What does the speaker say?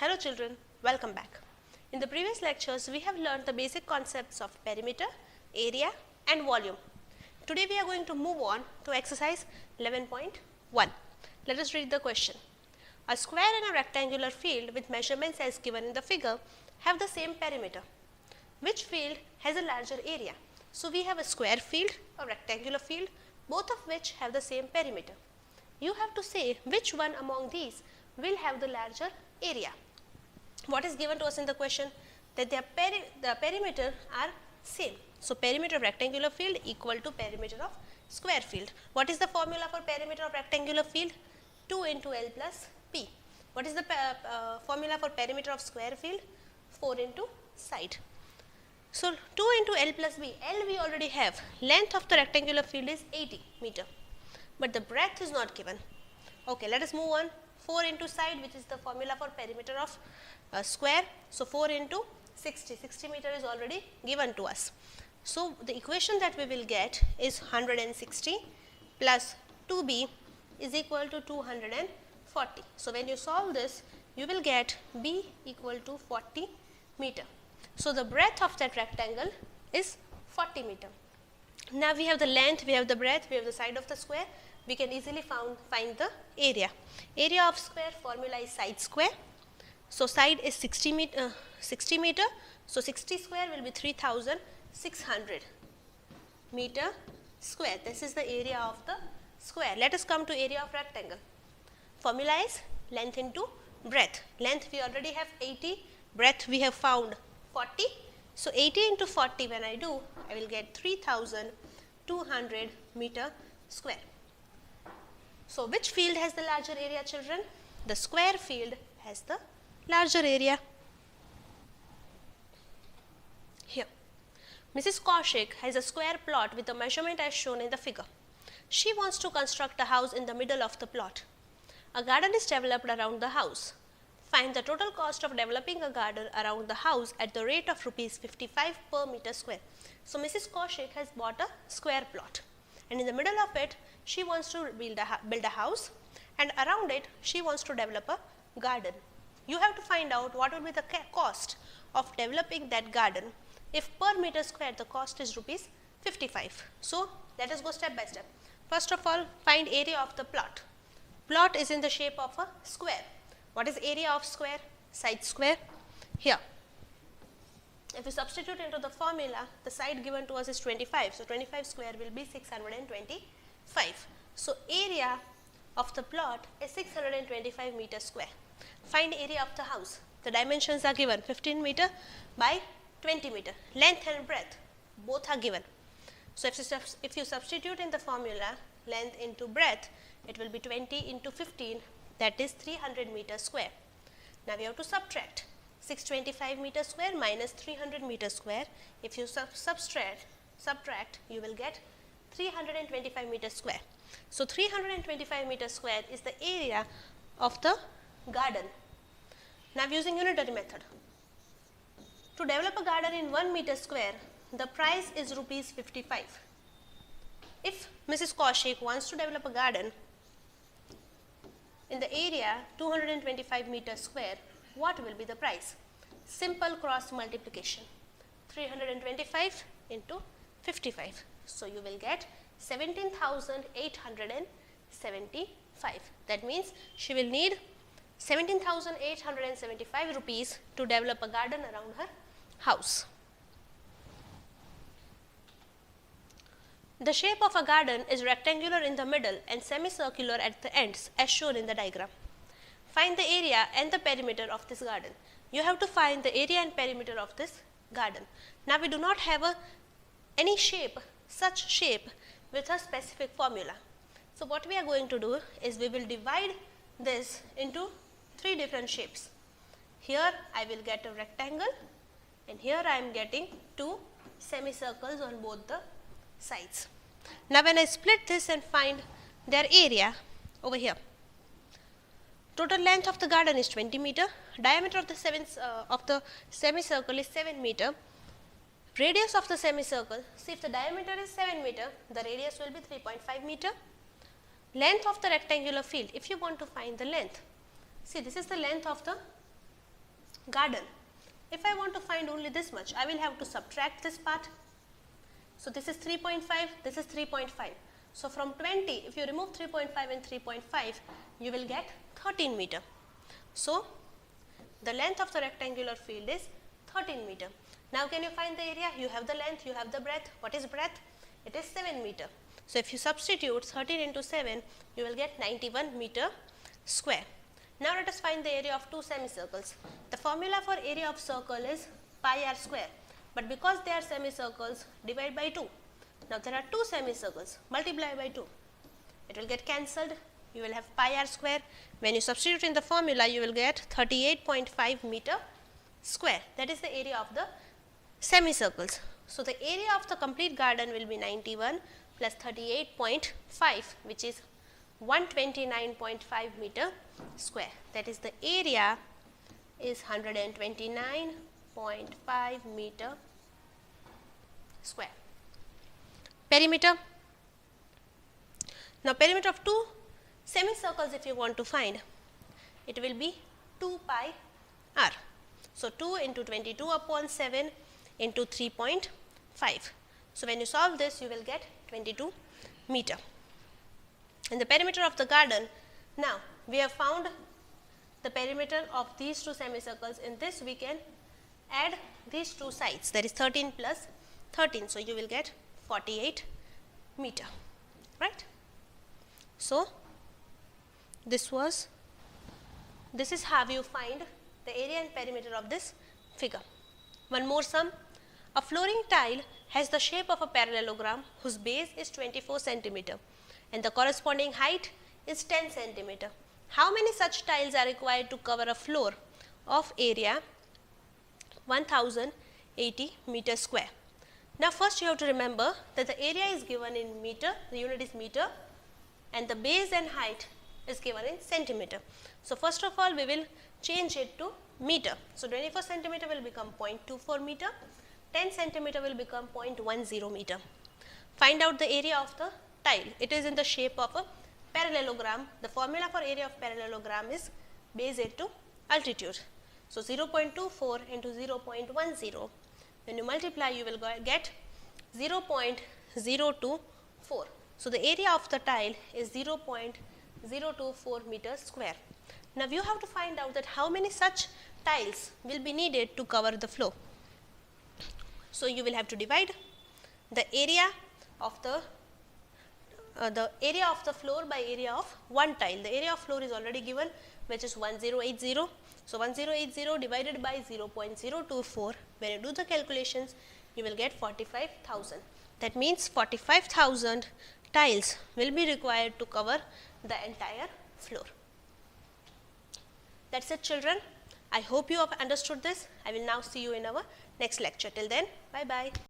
Hello children, welcome back. In the previous lectures, we have learned the basic concepts of perimeter, area and volume. Today we are going to move on to exercise 11.1. Let us read the question. A square and a rectangular field with measurements as given in the figure have the same perimeter. Which field has a larger area? So we have a square field, a rectangular field, both of which have the same perimeter. You have to say which one among these will have the larger area. What is given to us in the question? That the perimeter are same. So perimeter of rectangular field equal to perimeter of square field. What is the formula for perimeter of rectangular field? 2 into L plus P. What is the formula for perimeter of square field? 4 into side. So 2 into L plus B. L we already have. Length of the rectangular field is 80 meter. But the breadth is not given. Okay, let us move on. 4 into side, which is the formula for perimeter of square. So 4 into 60. 60 meter is already given to us. So the equation that we will get is 160 plus 2b is equal to 240. So when you solve this, you will get b equal to 40 meter. So the breadth of that rectangle is 40 meter. Now we have the length, we have the breadth, we have the side of the square. We can easily find the area. Area of square formula is side square. So side is 60 meter. So 60 square will be 3600 meter square. This is the area of the square. Let us come to area of rectangle. Formula is length into breadth. Length we already have 80, breadth we have found 40. So 80 into 40 when I do, I will get 3200 meter square. So which field has the larger area, children? The square field has the larger area. Here, Mrs. Kaushik has a square plot with a measurement as shown in the figure. She wants to construct a house in the middle of the plot. A garden is developed around the house. Find the total cost of developing a garden around the house at the rate of rupees 55 per meter square. So Mrs. Kaushik has bought a square plot, and in the middle of it, she wants to build a house, and around it she wants to develop a garden. You have to find out what will be the cost of developing that garden if per meter square the cost is rupees 55. So let us go step by step. First of all, find area of the plot. Plot is in the shape of a square. What is area of square? Side square. Here, if you substitute into the formula, the side given to us is 25. So 25 square will be 625. So area of the plot is 625 meter square. Find area of the house. The dimensions are given 15 meter by 20 meter. Length and breadth both are given. So if you substitute in the formula length into breadth, it will be 20 into 15, that is 300 meter square. Now we have to subtract 625 meter square minus 300 meter square. If you subtract, you will get 325 meter square. So 325 meter square is the area of the garden. Now using unitary method. To develop a garden in 1 meter square, the price is rupees 55. If Mrs. Kaushik wants to develop a garden in the area 225 meter square, what will be the price? Simple cross multiplication. 325 into 55. So you will get 17,875. That means she will need 17,875 rupees to develop a garden around her house. The shape of a garden is rectangular in the middle and semicircular at the ends as shown in the diagram. Find the area and the perimeter of this garden. You have to find the area and perimeter of this garden. Now we do not have any shape, such shape with a specific formula. So what we are going to do is we will divide this into 3 different shapes. Here I will get a rectangle, and here I am getting 2 semicircles on both the sides. Now when I split this and find their area over here, total length of the garden is 20 meter, diameter of the semicircle is 7 meter, radius of the semicircle, see if the diameter is 7 meter, the radius will be 3.5 meter. Length of the rectangular field, if you want to find the length, see this is the length of the garden. If I want to find only this much, I will have to subtract this part. So this is 3.5, this is 3.5. So from 20, if you remove 3.5 and 3.5, you will get 13 meter. So the length of the rectangular field is 13 meter. Now can you find the area? You have the length, you have the breadth. What is breadth? It is 7 meter. So if you substitute 13 into 7, you will get 91 meter square. Now let us find the area of two semicircles. The formula for area of circle is pi r square, but because they are semicircles, divide by 2. Now there are two semicircles, multiply by 2. It will get cancelled. You will have pi r square. When you substitute in the formula, you will get 38.5 meter square. That is the area of the semicircles. So the area of the complete garden will be 91 plus 38.5, which is 129.5 meter square. That is the area is 129.5 meter square. Perimeter. Now perimeter of two semicircles, if you want to find, it will be 2 pi r. So 2 into 22 upon 7 into 3.5. So when you solve this, you will get 22 meter. In the perimeter of the garden, now we have found the perimeter of these two semicircles. In this we can add these two sides, that is 13 plus 13. So you will get 48 meter, right? So this is how you find the area and perimeter of this figure. One more sum. A flooring tile has the shape of a parallelogram whose base is 24 centimeter and the corresponding height is 10 centimeter. How many such tiles are required to cover a floor of area 1080 meter square? Now first you have to remember that the area is given in meter, the unit is meter, and the base and height is given in centimeter. So first of all we will change it to meter. So 24 centimeter will become 0.24 meter, 10 centimeter will become 0.10 meter. Find out the area of the tile. It is in the shape of a parallelogram. The formula for area of parallelogram is base into altitude. So 0.24 into 0.10. When you multiply, you will get 0.024. So the area of the tile is 0.024 meters square. Now you have to find out that how many such tiles will be needed to cover the floor. So you will have to divide the area of the floor by area of one tile. The area of floor is already given, which is 1080. So 1080 divided by 0.024. When you do the calculations, you will get 45,000. That means 45,000 tiles will be required to cover the entire floor. That's it, children. I hope you have understood this. I will now see you in our next lecture. Till then, bye bye.